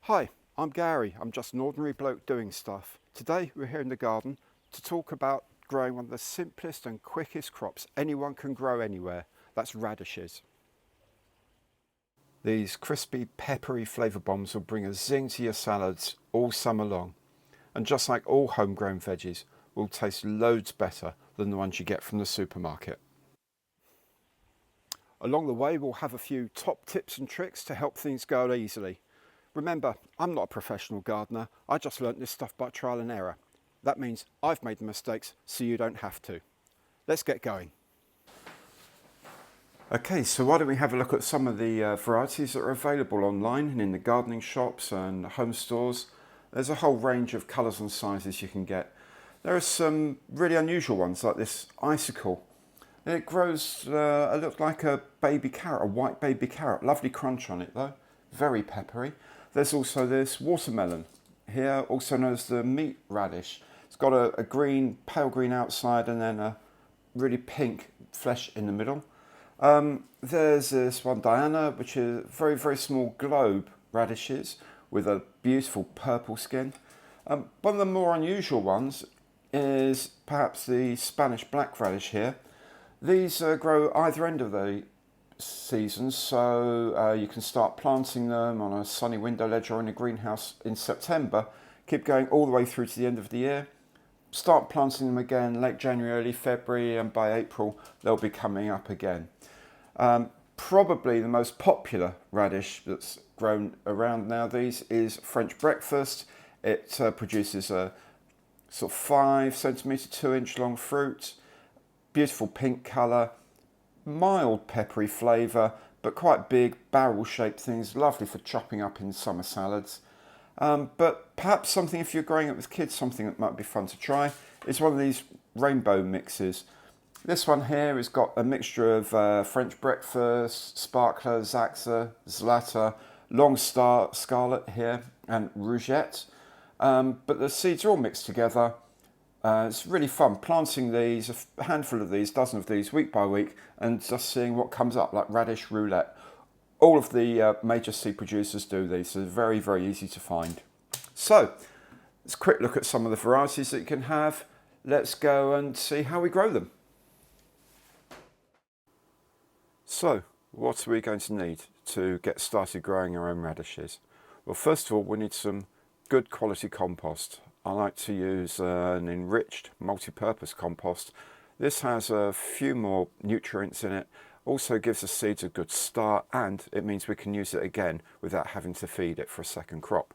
Hi, I'm Gary. I'm just an ordinary bloke doing stuff. Today we're here in the garden to talk about growing one of the simplest and quickest crops anyone can grow anywhere. That's radishes. These crispy, peppery flavour bombs will bring a zing to your salads all summer long. And just like all homegrown veggies, will taste loads better than the ones you get from the supermarket. Along the way, we'll have a few top tips and tricks to help things go easily. Remember, I'm not a professional gardener. I just learnt this stuff by trial and error. That means I've made the mistakes so you don't have to. Let's get going. Okay, so why don't we have a look at some of the varieties that are available online and in the gardening shops and home stores. There's a whole range of colours and sizes you can get. There are some really unusual ones like this icicle. It grows, it looks like a baby carrot, a white baby carrot. Lovely crunch on it though, very peppery. There's also this watermelon here, also known as the meat radish. It's got a green, pale green outside and then a really pink flesh in the middle. There's this one, Diana, which is very, very small globe radishes with a beautiful purple skin. One of the more unusual ones is perhaps the Spanish black radish here. These grow either end of the seasons, so you can start planting them on a sunny window ledge or in a greenhouse in September, keep going all the way through to the end of the year, start planting them again late January, early February, and by April they'll be coming up again. Probably the most popular radish that's grown around nowadays is French breakfast. It produces a sort of 5 centimetre, 2 inch long fruit, beautiful pink colour, mild peppery flavour, but quite big barrel shaped things, lovely for chopping up in summer salads. But perhaps something, if you're growing it with kids, something that might be fun to try is one of these rainbow mixes. This one here has got a mixture of French breakfast, sparkler, zaxa, zlata, long star, scarlet here, and rougette. But the seeds are all mixed together. It's really fun planting these, a handful of these, dozen of these, week by week, and just seeing what comes up, like radish roulette. All of the major seed producers do these, so they're very, very easy to find. So, let's quick look at some of the varieties that you can have. Let's go and see how we grow them. So, what are we going to need to get started growing our own radishes? Well, first of all, we need some good quality compost. I like to use an enriched multi-purpose compost. This has a few more nutrients in it, also gives the seeds a good start, and it means we can use it again without having to feed it for a second crop.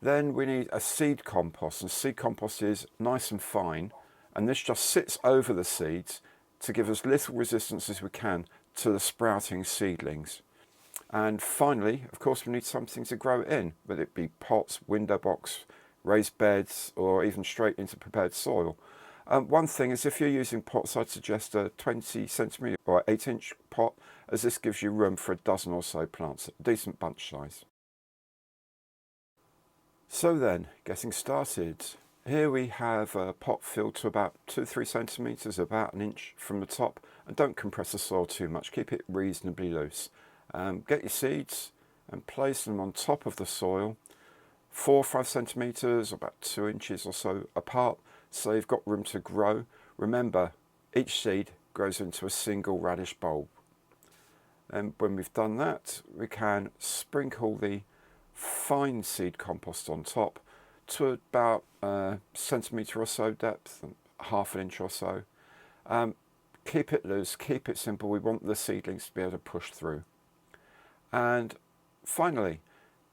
Then we need a seed compost, and seed compost is nice and fine, and this just sits over the seeds to give as little resistance as we can to the sprouting seedlings. And finally, of course, we need something to grow it in, whether it be pots, window box, raised beds, or even straight into prepared soil. One thing is, if you're using pots, I'd suggest a 20 centimetre or 8 inch pot, as this gives you room for a dozen or so plants, a decent bunch size. So then, getting started. Here we have a pot filled to about 2-3 centimetres, about an inch from the top, and don't compress the soil too much, keep it reasonably loose. Get your seeds and place them on top of the soil, 4 or 5 centimetres, about 2 inches or so apart, so you've got room to grow. Remember, each seed grows into a single radish bulb. And when we've done that, we can sprinkle the fine seed compost on top to about a centimetre or so depth, half an inch or so. Keep it loose, keep it simple. We want the seedlings to be able to push through. And finally,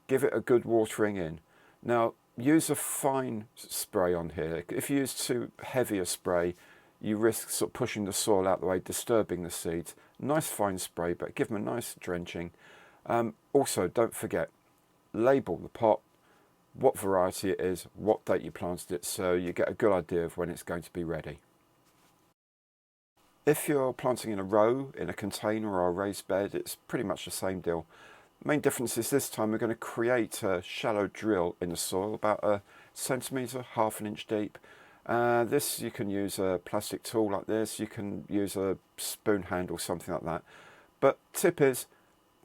give it a good watering in. Now, use a fine spray on here. If you use too heavy a spray, you risk sort of pushing the soil out the way, disturbing the seeds. Nice fine spray, but give them a nice drenching. Also, don't forget, label the pot, what variety it is, what date you planted it, so you get a good idea of when it's going to be ready. If you're planting in a row, in a container or a raised bed, it's pretty much the same deal. Main difference is this time we're going to create a shallow drill in the soil, about a centimetre, half an inch deep. This, you can use a plastic tool like this, you can use a spoon handle, something like that. But tip is,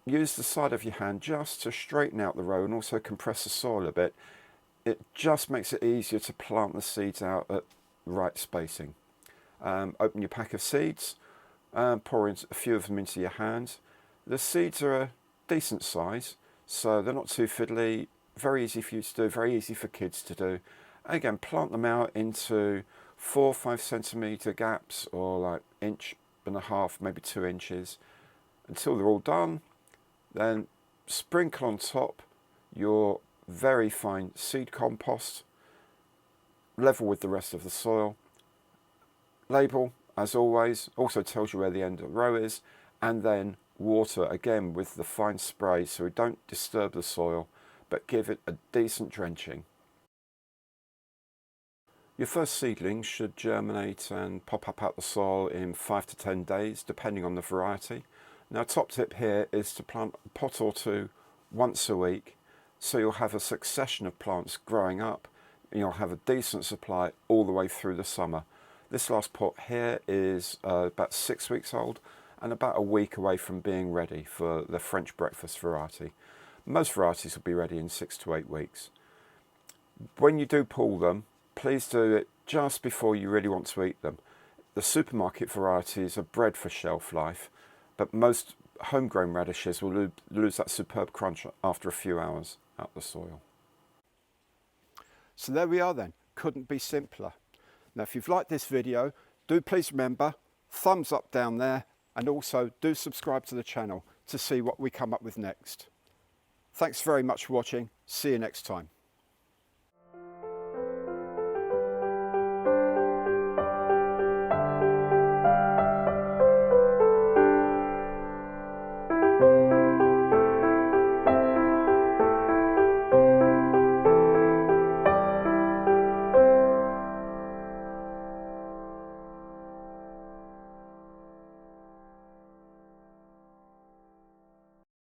use the side of your hand just to straighten out the row and also compress the soil a bit. It just makes it easier to plant the seeds out at the right spacing. Open your pack of seeds, pour in a few of them into your hand. The seeds are a decent size, so they're not too fiddly, very easy for you to do, very easy for kids to do. And again, plant them out into 4 or 5 centimetre gaps, or like 1.5 inches, maybe 2 inches, until they're all done. Then sprinkle on top your very fine seed compost, level with the rest of the soil. Label, as always, also tells you where the end of the row is, and then water again with the fine spray, so we don't disturb the soil but give it a decent drenching. Your first seedlings should germinate and pop up out the soil in 5 to 10 days, depending on the variety. Now, top tip here is to plant a pot or two once a week, so you'll have a succession of plants growing up and you'll have a decent supply all the way through the summer. This last pot here is about 6 weeks old and about a week away from being ready for the French breakfast variety. Most varieties will be ready in 6 to 8 weeks. When you do pull them, please do it just before you really want to eat them. The supermarket varieties are bred for shelf life, but most homegrown radishes will lose that superb crunch after a few hours out the soil. So there we are then, couldn't be simpler. Now if you've liked this video, do please remember, thumbs up down there, and also do subscribe to the channel to see what we come up with next. Thanks very much for watching, see you next time.